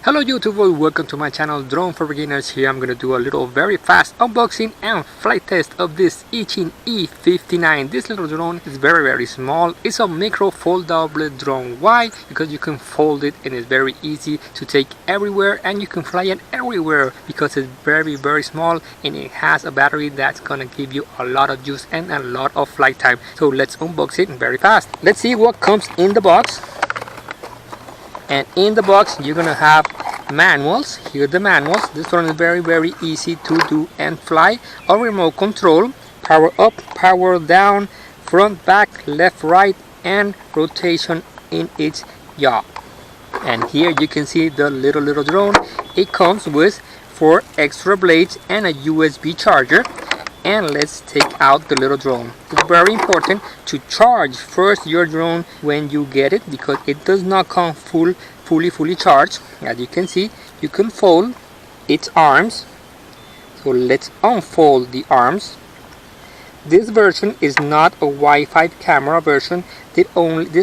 Hello YouTube, welcome to my channel Drone for Beginners. Here I'm going to do a little very fast unboxing and flight test of this Eachine E59. This little drone is very small. It's a micro foldable drone. Why? Because you can fold it and it's very easy to take everywhere and you can fly it everywhere because it's very small and it has a battery that's going to give you a lot of juice and a lot of flight time. So let's unbox it very fast. Let's see what comes in the box. And in the box you're gonna have manuals. Here are the manuals. This one is very easy to do and fly. A remote control, power up, power down, front, back, left, right, and rotation in its yaw. And here you can see the little drone. It comes with 4 extra blades and a USB charger. And let's take out the little drone. It's very important to charge first your drone when you get it because it does not come fully charged. As you can see, you can fold its arms. So let's unfold the arms. This version is not a Wi-Fi camera version. This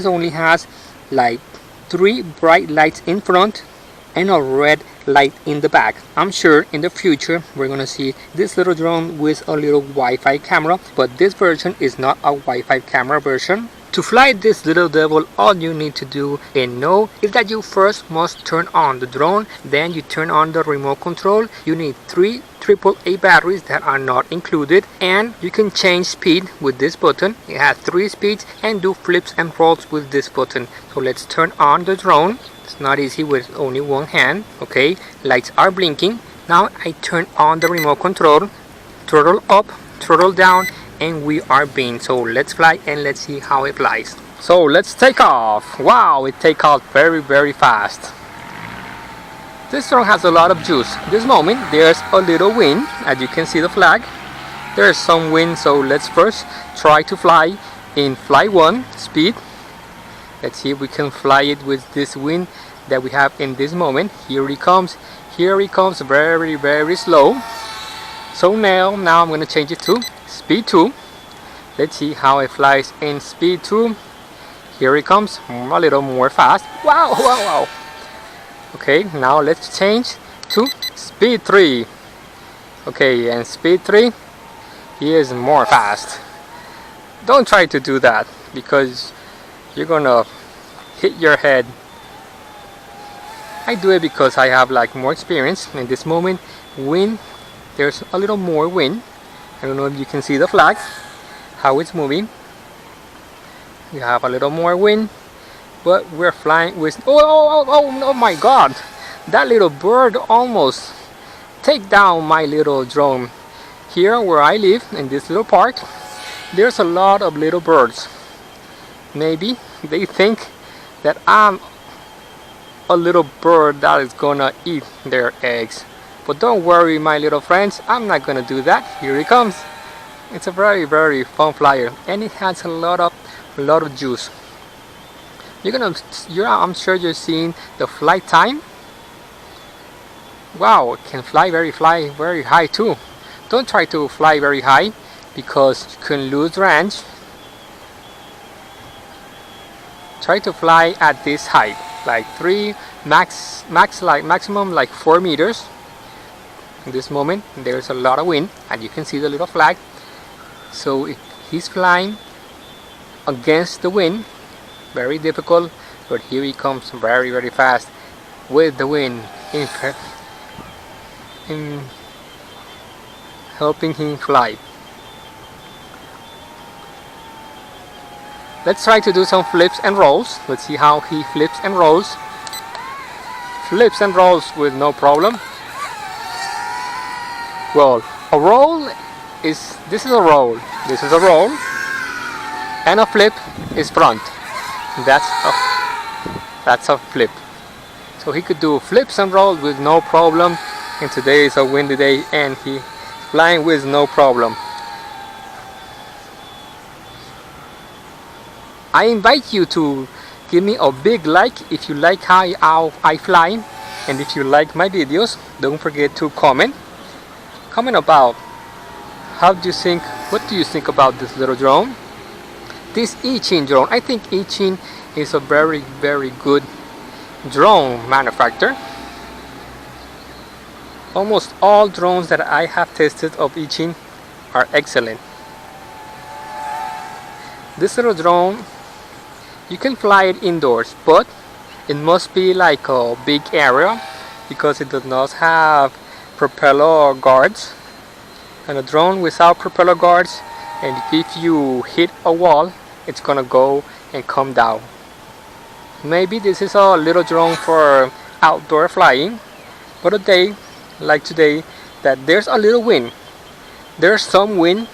only has like 3 bright lights in front and a red light in the back. I'm sure in the future we're gonna see this little drone with a little Wi-Fi camera, but this version is not a Wi-Fi camera version. To fly this little devil, all you need to do and know is that you first must turn on the drone, then you turn on the remote control. You need 3 AAA batteries that are not included, and you can change speed with this button. It has 3 speeds and do flips and rolls with this button. So let's turn on the drone. It's not easy with only one hand. Okay, lights are blinking. Now I turn on the remote control, throttle up, throttle down, and we are being. So let's fly and let's see how it flies. So let's take off. Wow, it takes off very fast. This drone has a lot of juice. This moment there's a little wind. As you can see the flag, there's some wind. So let's first try to fly in flight 1 speed. Let's see if we can fly it with this wind that we have in this moment. Here he comes very slow. So now I'm going to change it to speed 2. Let's see how it flies in speed 2. Here it comes, a little more fast. Wow. Okay, now let's change to speed 3. Okay, and speed 3, he is more fast. Don't try to do that because you're gonna hit your head. I do it because I have like more experience. In this moment, wind, there's a little more wind. I don't know if you can see the flag, how it's moving. We have a little more wind, but we're flying with oh my god, that little bird almost take down my little drone. Here where I live in this little park, there's a lot of little birds. Maybe they think that I'm a little bird that is gonna eat their eggs. But don't worry my little friends, I'm not gonna do that. Here he comes. It's a very fun flyer and it has a lot of juice. I'm sure you're seeing the flight time. Wow, it can fly very high too. Don't try to fly very high because you can lose range. Try to fly at this height, like 3 maximum like 4 meters. In this moment there's a lot of wind and you can see the little flag. So he's flying against the wind, very difficult, but here he comes very fast with the wind in helping him fly. Let's try to do some flips and rolls. Let's see how he flips and rolls. Flips and rolls with no problem. Well, a roll is, this is a roll, and a flip is front. That's a flip. So he could do flips and rolls with no problem. And today is a windy day and he's flying with no problem. I invite you to give me a big like if you like how I fly, and if you like my videos, don't forget to comment about what do you think about this little drone, this Eachine drone. I think Eachine is a very good drone manufacturer. Almost all drones that I have tested of Eachine are excellent. This little drone, you can fly it indoors, but it must be like a big area because it does not have propeller guards. And a drone without propeller guards, and if you hit a wall, it's gonna go and come down. Maybe this is a little drone for outdoor flying, but a day like today that there's a little wind. There's some wind,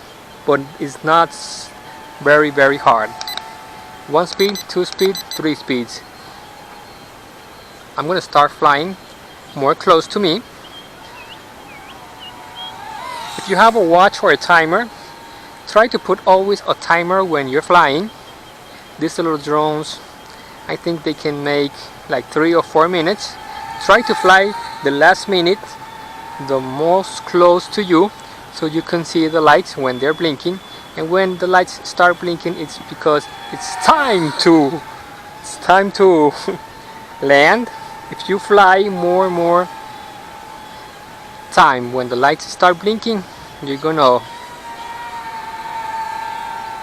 but it's not very hard. 1 speed, 2 speed, 3 speeds. I'm gonna start flying more close to me. If you have a watch or a timer, try to put always a timer when you're flying. These little drones, I think they can make like 3 or 4 minutes. Try to fly the last minute the most close to you so you can see the lights when they're blinking. And when the lights start blinking, it's because it's time to land. If you fly more time when the lights start blinking, you're gonna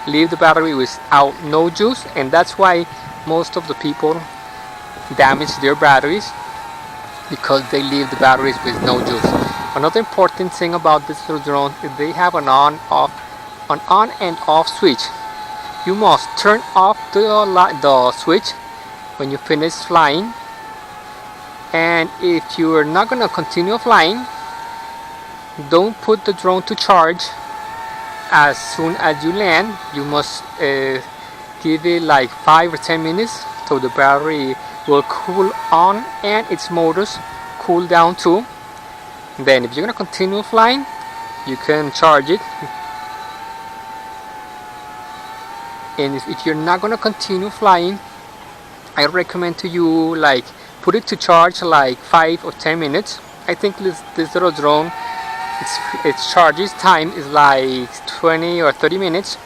leave the battery without no juice, and that's why most of the people damage their batteries, because they leave the batteries with no juice. Another important thing about this little drone is they have an on and off switch. You must turn off the switch when you finish flying, and if you are not gonna continue flying, don't put the drone to charge as soon as you land. You must give it like 5 or 10 minutes so the battery will cool on and its motors cool down too. Then if you're gonna continue flying, you can charge it. And if you're not gonna continue flying, I recommend to you like put it to charge like 5 or 10 minutes. I think this little drone, its charges time is like 20 or 30 minutes.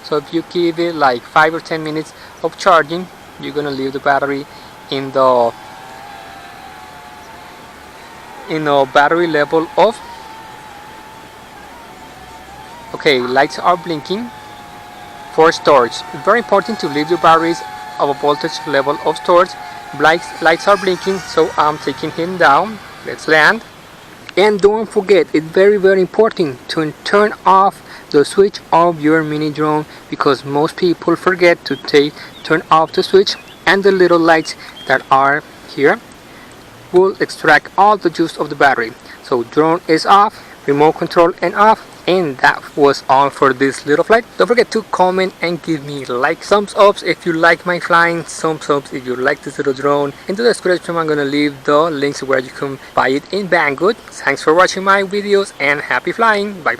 So if you give it like 5 or 10 minutes of charging, you're gonna leave the battery in the battery level of. Okay, lights are blinking for storage. It's very important to leave your batteries of a voltage level of storage. Lights are blinking, so I'm taking him down. Let's land. And don't forget, it's very important to turn off the switch of your mini drone, because most people forget to turn off the switch, and the little lights that are here will extract all the juice of the battery. So drone is off, remote control and off. And that was all for this little flight. Don't forget to comment and give me like, thumbs ups if you like my flying, thumbs ups if you like this little drone. In the description I'm gonna leave the links where you can buy it in Banggood. Thanks for watching my videos and happy flying. Bye.